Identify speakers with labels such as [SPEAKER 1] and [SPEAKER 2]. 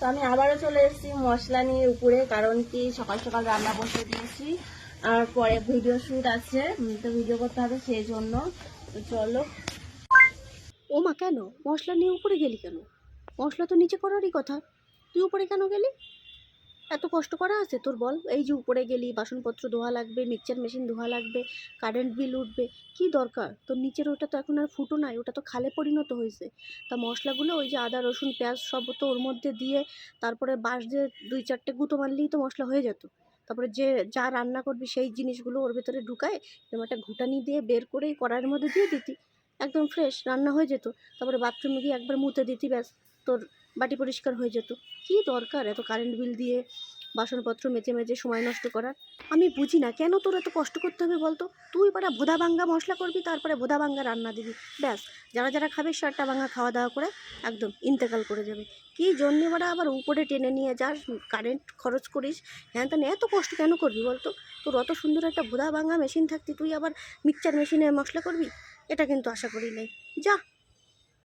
[SPEAKER 1] তো আমি আবারও চলে এসেছি মশলা নিয়ে উপরে, কারণ কি সকাল সকাল রান্না বসে দিয়েছি আর পরে ভিডিও শ্যুট আছে, তো ভিডিও করতে হবে সেই জন্য। তো চলো।
[SPEAKER 2] ও মা, কেন মশলা নিয়ে উপরে গেলি কেন? মশলা তো নিচে করারই কথা, তুই উপরে কেন গেলি? এত কষ্ট করা আছে তোর বল? এই যে উপরে গেলি, বাসনপত্র ধোয়া লাগবে, মিক্সচার মেশিন ধোয়া লাগবে, কারেন্ট বিল উঠবে, কি দরকার তোর? নিচের ওটা তো এখন আর ফুটো নাই, ওটা তো খালে পরিণত হয়েছে। তা মশলাগুলো ওই যে আদা রসুন পেঁয়াজ সব তো ওর মধ্যে দিয়ে তারপরে বাঁশ দিয়ে 2-4টে গুঁতো মারলেই তো মশলা হয়ে যেত। তারপরে যে যা রান্না করবি সেই জিনিসগুলো ওর ভেতরে ঢুকায় এরকম একটা ঘুটানি দিয়ে বের করেই কড়াইয়ের মধ্যে দিয়ে দিতি, একদম ফ্রেশ রান্না হয়ে যেত। তারপরে বাথরুমে গিয়ে একবার মুতে দিতি, ব্যাস তোর বাটি পরিষ্কার হয়ে যেত। কি দরকার এত কারেন্ট বিল দিয়ে বাসনপত্র মেজে মেজে সময় নষ্ট করার? আমি বুঝি না কেন তোর এত কষ্ট করতে হবে বলতো? তুই পারা ভোদা ভাঙ্গা মশলা করবি, তারপরে ভোদা ভাঙ্গা রান্না দিবি, ব্যাস যারা যারা খাবে সারটা ভাঙা খাওয়া দাওয়া করে একদম ইন্তেকাল করে যাবে। কী জন্যে বারা আবার উপরে টেনে নিয়ে যাস, কারেন্ট খরচ করিস, হ্যাঁ তা এত কষ্ট কেন করবি বলতো? তোর অত সুন্দর একটা ভোদা ভাঙ্গা মেশিন থাকতে তুই আবার মিক্সচার মেশিনে মশলা করবি? এটা কিন্তু আশা করি নাই। যা।